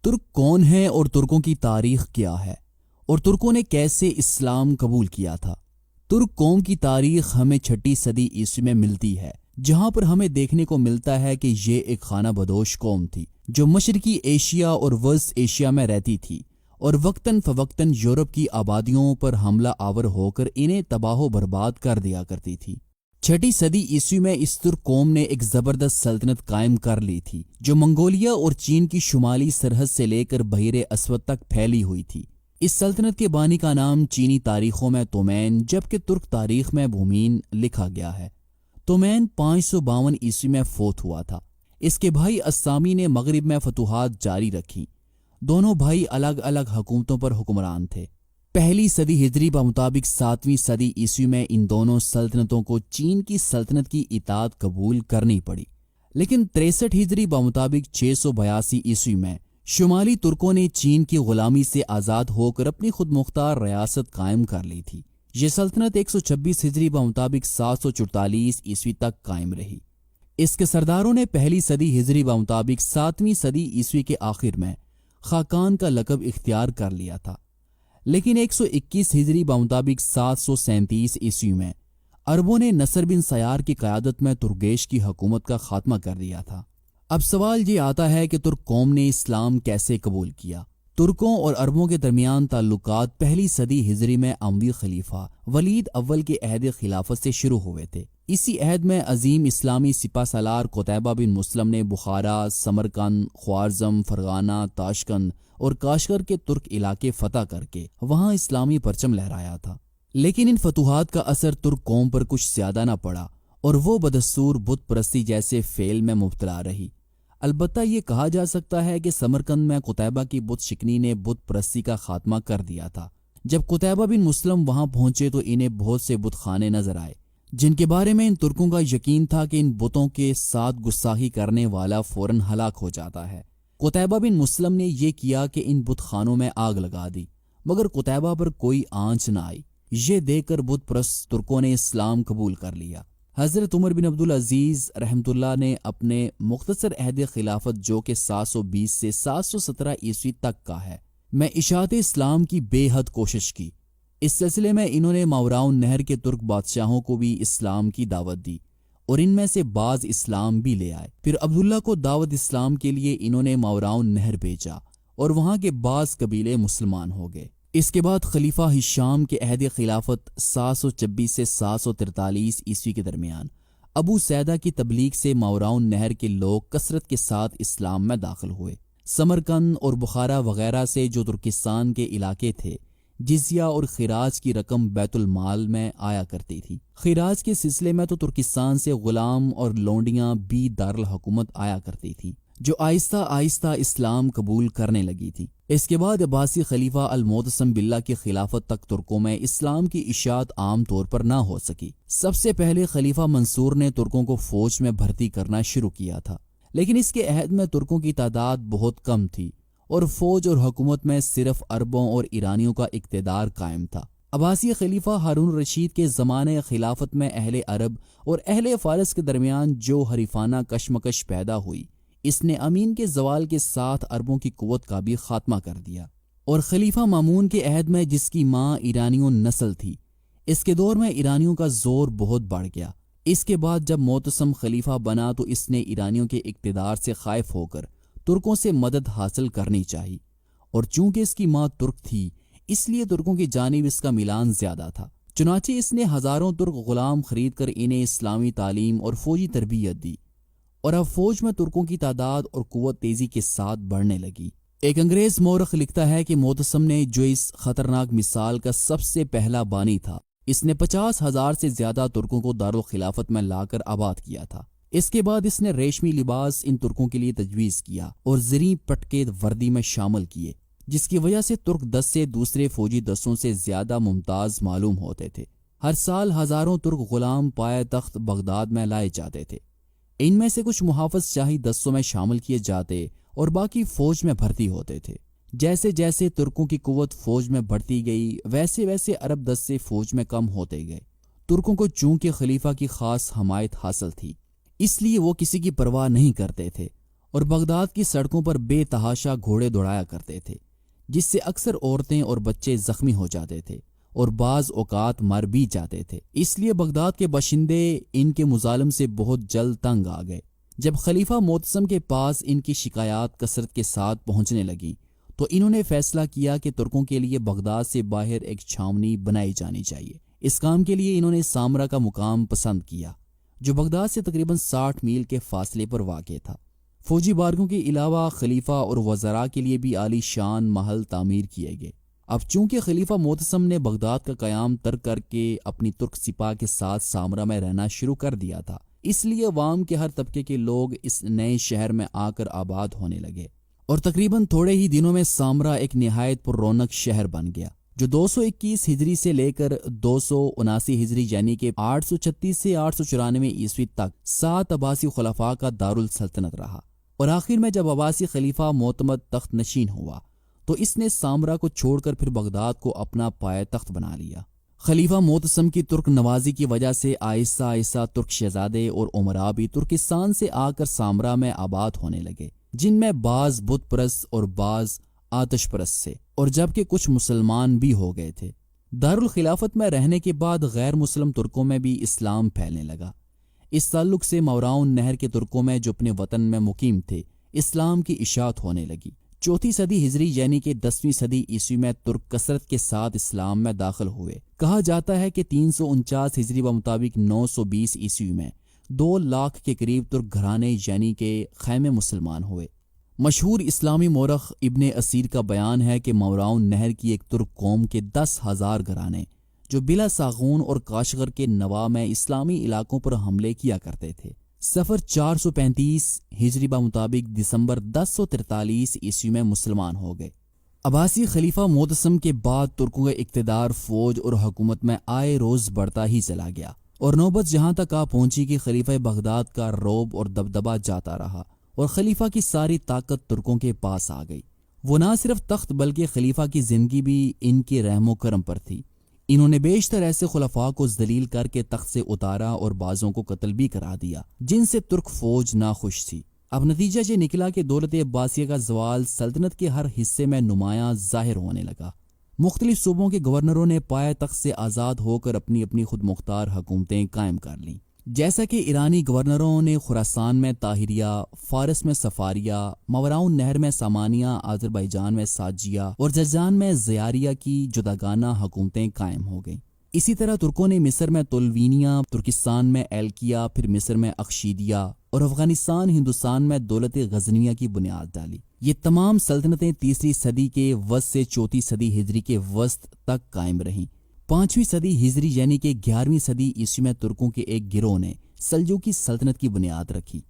ترک کون ہیں اور ترکوں کی تاریخ کیا ہے اور ترکوں نے کیسے اسلام قبول کیا تھا؟ ترک قوم کی تاریخ ہمیں 6 صدی عیسوی میں ملتی ہے، جہاں پر ہمیں دیکھنے کو ملتا ہے کہ یہ ایک خانہ بدوش قوم تھی جو مشرقی ایشیا اور وسط ایشیا میں رہتی تھی اور وقتاً فوقتاً یورپ کی آبادیوں پر حملہ آور ہو کر انہیں تباہ و برباد کر دیا کرتی تھی۔ 6 صدی عیسوی میں اس ترک قوم نے ایک زبردست سلطنت قائم کر لی تھی جو منگولیا اور چین کی شمالی سرحد سے لے کر بحیر اسود تک پھیلی ہوئی تھی۔ اس سلطنت کے بانی کا نام چینی تاریخوں میں تومین جبکہ ترک تاریخ میں بھومین لکھا گیا ہے۔ تومین 552 عیسوی میں فوت ہوا تھا۔ اس کے بھائی اسامی نے مغرب میں فتوحات جاری رکھی۔ دونوں بھائی الگ الگ حکومتوں پر حکمران تھے۔ پہلی صدی ہجری بمطابق 7ویں صدی عیسوی میں ان دونوں سلطنتوں کو چین کی سلطنت کی اطاعت قبول کرنی پڑی، لیکن 63 ہجری بمطابق 682 عیسوی میں شمالی ترکوں نے چین کی غلامی سے آزاد ہو کر اپنی خود مختار ریاست قائم کر لی تھی۔ یہ سلطنت 126 ہجری بمطابق 744 عیسوی تک قائم رہی۔ اس کے سرداروں نے پہلی صدی ہجری بمطابق 7ویں صدی عیسوی کے آخر میں خاقان کا لقب اختیار کر لیا تھا، لیکن 121 ہجری بمطابق 737 عیسوی میں عربوں نے نصر بن سیار کی قیادت میں ترگیش کی حکومت کا خاتمہ کر دیا تھا۔ اب سوال یہ آتا ہے کہ ترک قوم نے اسلام کیسے قبول کیا؟ ترکوں اور عربوں کے درمیان تعلقات پہلی صدی ہجری میں اموی خلیفہ ولید اول کے عہد خلافت سے شروع ہوئے تھے۔ اسی عہد میں عظیم اسلامی سپہ سالار قتیبہ بن مسلم نے بخارا، سمرقند، خوارزم، فرغانہ، تاشقند اور کاشغر کے ترک علاقے فتح کر کے وہاں اسلامی پرچم لہرایا تھا، لیکن ان فتوحات کا اثر ترک قوم پر کچھ زیادہ نہ پڑا اور وہ بدستور بت پرستی جیسے فعل میں مبتلا رہی۔ البتہ یہ کہا جا سکتا ہے کہ سمرقند میں قتیبہ کی بت شکنی نے بت پرستی کا خاتمہ کر دیا تھا۔ جب قتیبہ بن مسلم وہاں پہنچے تو انہیں بہت سے بت خانے نظر آئے جن کے بارے میں ان ترکوں کا یقین تھا کہ ان بتوں کے ساتھ گستاخی کرنے والا فوراً ہلاک ہو جاتا ہے۔ قتیبہ بن مسلم نے یہ کیا کہ ان بت خانوں میں آگ لگا دی، مگر قتیبہ پر کوئی آنچ نہ آئی۔ یہ دیکھ کر بت پرست ترکوں نے اسلام قبول کر لیا۔ حضرت عمر بن عبدالعزیز رحمۃ اللہ نے اپنے مختصر عہد خلافت جو کہ 720 سے 717 عیسوی تک کا ہے میں اشاعت اسلام کی بے حد کوشش کی۔ اس سلسلے میں انہوں نے ماوراء نہر کے ترک بادشاہوں کو بھی اسلام کی دعوت دی اور ان میں سے بعض اسلام بھی لے آئے۔ پھر عبداللہ کو دعوت اسلام کے لیے انہوں نے ماوراء نہر بھیجا اور وہاں کے بعض قبیلے مسلمان ہو گئے۔ اس کے بعد خلیفہ ہشام کے عہد خلافت 726 سے 743 عیسوی کے درمیان ابو سیدہ کی تبلیغ سے ماوراء نہر کے لوگ کثرت کے ساتھ اسلام میں داخل ہوئے۔ سمرقند اور بخارا وغیرہ سے جو ترکستان کے علاقے تھے، جزیہ اور خراج کی رقم بیت المال میں آیا کرتی تھی۔ خراج کے سلسلے میں تو ترکستان سے غلام اور لونڈیاں بھی دارالحکومت آیا کرتی تھیں جو آہستہ آہستہ اسلام قبول کرنے لگی تھی۔ اس کے بعد عباسی خلیفہ المعتصم باللہ کی خلافت تک ترکوں میں اسلام کی اشاعت عام طور پر نہ ہو سکی۔ سب سے پہلے خلیفہ منصور نے ترکوں کو فوج میں بھرتی کرنا شروع کیا تھا، لیکن اس کے عہد میں ترکوں کی تعداد بہت کم تھی اور فوج اور حکومت میں صرف عربوں اور ایرانیوں کا اقتدار قائم تھا۔ عباسی خلیفہ ہارون رشید کے زمانے خلافت میں اہل عرب اور اہل فارس کے درمیان جو حریفانہ کشمکش پیدا ہوئی، اس نے امین کے زوال کے ساتھ عربوں کی قوت کا بھی خاتمہ کر دیا، اور خلیفہ مامون کے عہد میں جس کی ماں ایرانیوں نسل تھی، اس کے دور میں ایرانیوں کا زور بہت بڑھ گیا۔ اس کے بعد جب معتصم خلیفہ بنا تو اس نے ایرانیوں کے اقتدار سے خائف ہو کر ترکوں سے مدد حاصل کرنی چاہی، اور چونکہ اس کی ماں ترک تھی اس لیے ترکوں کی جانب اس کا میلان زیادہ تھا۔ چنانچہ اس نے ہزاروں ترک غلام خرید کر انہیں اسلامی تعلیم اور فوجی تربیت دی، اور اب فوج میں ترکوں کی تعداد اور قوت تیزی کے ساتھ بڑھنے لگی۔ ایک انگریز مورخ لکھتا ہے کہ معتصم نے جو اس خطرناک مثال کا سب سے پہلا بانی تھا، اس نے 50,000 سے زیادہ ترکوں کو دارالخلافت میں لا کر آباد کیا تھا۔ اس کے بعد اس نے ریشمی لباس ان ترکوں کے لیے تجویز کیا اور زرعی پٹکے وردی میں شامل کیے، جس کی وجہ سے ترک دست سے دوسرے فوجی دستوں سے زیادہ ممتاز معلوم ہوتے تھے۔ ہر سال ہزاروں ترک غلام پائے تخت بغداد میں لائے جاتے تھے۔ ان میں سے کچھ محافظ شاہی دستوں میں شامل کیے جاتے اور باقی فوج میں بھرتی ہوتے تھے۔ جیسے جیسے ترکوں کی قوت فوج میں بڑھتی گئی ویسے ویسے عرب دستے فوج میں کم ہوتے گئے۔ ترکوں کو چونکہ خلیفہ کی خاص حمایت حاصل تھی، اس لیے وہ کسی کی پرواہ نہیں کرتے تھے اور بغداد کی سڑکوں پر بے تحاشا گھوڑے دوڑایا کرتے تھے، جس سے اکثر عورتیں اور بچے زخمی ہو جاتے تھے اور بعض اوقات مر بھی جاتے تھے۔ اس لیے بغداد کے باشندے ان کے مظالم سے بہت جلد تنگ آ گئے۔ جب خلیفہ معتصم کے پاس ان کی شکایات کثرت کے ساتھ پہنچنے لگیں تو انہوں نے فیصلہ کیا کہ ترکوں کے لیے بغداد سے باہر ایک چھاونی بنائی جانی چاہیے۔ اس کام کے لیے انہوں نے سامرا کا مقام پسند کیا، جو بغداد سے تقریباً 60 میل کے فاصلے پر واقع تھا۔ فوجی بارگوں کے علاوہ خلیفہ اور وزراء کے لیے بھی عالی شان محل تعمیر کیے گئے۔ اب چونکہ خلیفہ معتصم نے بغداد کا قیام ترک کر کے اپنی ترک سپاہ کے ساتھ سامرا میں رہنا شروع کر دیا تھا، اس لیے عوام کے ہر طبقے کے لوگ اس نئے شہر میں آ کر آباد ہونے لگے، اور تقریباً تھوڑے ہی دنوں میں سامرا ایک نہایت پر رونق شہر بن گیا، جو 221 ہجری سے لے کر 279 ہجری یعنی کہ 836 سے 894 عیسوی تک 7 عباسی خلفاء کا دارالسلطنت رہا۔ اور آخر میں جب عباسی خلیفہ معتمد تخت نشین ہوا تو اس نے سامرا کو چھوڑ کر پھر بغداد کو اپنا پائے تخت بنا لیا۔ خلیفہ معتصم کی ترک نوازی کی وجہ سے آہستہ آہستہ ترک شہزادے اور امراء بھی ترکستان سے آ کر سامرا میں آباد ہونے لگے، جن میں بعض بت پرست اور بعض آتش پرست تھے، اور جبکہ کچھ مسلمان بھی ہو گئے تھے۔ دارالخلافت میں رہنے کے بعد غیر مسلم ترکوں میں بھی اسلام پھیلنے لگا۔ اس تعلق سے ماوراء نہر کے ترکوں میں جو اپنے وطن میں مقیم تھے، اسلام کی اشاعت ہونے لگی۔ 4 صدی ہجری یعنی کہ 10ویں صدی عیسوی میں ترک کثرت کے ساتھ اسلام میں داخل ہوئے۔ کہا جاتا ہے کہ 349 ہجری بمطابق 920 عیسوی میں 2 لاکھ کے قریب ترک گھرانے یعنی کہ خیمے مسلمان ہوئے۔ مشہور اسلامی مورخ ابن اسیر کا بیان ہے کہ ماوراء نہر کی ایک ترک قوم کے 10,000 گھرانے جو بلا ساغون اور کاشغر کے نواح میں اسلامی علاقوں پر حملے کیا کرتے تھے، سفر 435 ہجری بمطابق دسمبر 1043 عیسوی میں مسلمان ہو گئے۔ عباسی خلیفہ معتصم کے بعد ترکوں کا اقتدار فوج اور حکومت میں آئے روز بڑھتا ہی چلا گیا، اور نوبت جہاں تک آ پہنچی کہ خلیفہ بغداد کا رعب اور دبدبہ جاتا رہا اور خلیفہ کی ساری طاقت ترکوں کے پاس آ گئی۔ وہ نہ صرف تخت بلکہ خلیفہ کی زندگی بھی ان کے رحم و کرم پر تھی۔ انہوں نے بیشتر ایسے خلفاء کو ذلیل کر کے تخت سے اتارا اور بعضوں کو قتل بھی کرا دیا، جن سے ترک فوج ناخوش تھی۔ اب نتیجہ یہ نکلا کہ دولت عباسیہ کا زوال سلطنت کے ہر حصے میں نمایاں ظاہر ہونے لگا۔ مختلف صوبوں کے گورنروں نے پائے تخت سے آزاد ہو کر اپنی اپنی خود مختار حکومتیں قائم کر لیں، جیسا کہ ایرانی گورنروں نے خراسان میں طاہریہ، فارس میں صفاریہ، ماوراء نہر میں سامانیہ، آذربائیجان میں ساجیہ اور جزان میں زیاریہ کی جداگانہ حکومتیں قائم ہو گئیں۔ اسی طرح ترکوں نے مصر میں طولوینیہ، ترکستان میں ایلکیہ، پھر مصر میں اخشیدیہ اور افغانستان ہندوستان میں دولت غزنویہ کی بنیاد ڈالی۔ یہ تمام سلطنتیں 3 صدی کے وسط سے 4 صدی ہجری کے وسط تک قائم رہیں۔ 5ویں صدی ہجری یعنی کہ 11ویں صدی عیسوی میں ترکوں کے ایک گروہ نے سلجوقی سلطنت کی بنیاد رکھی۔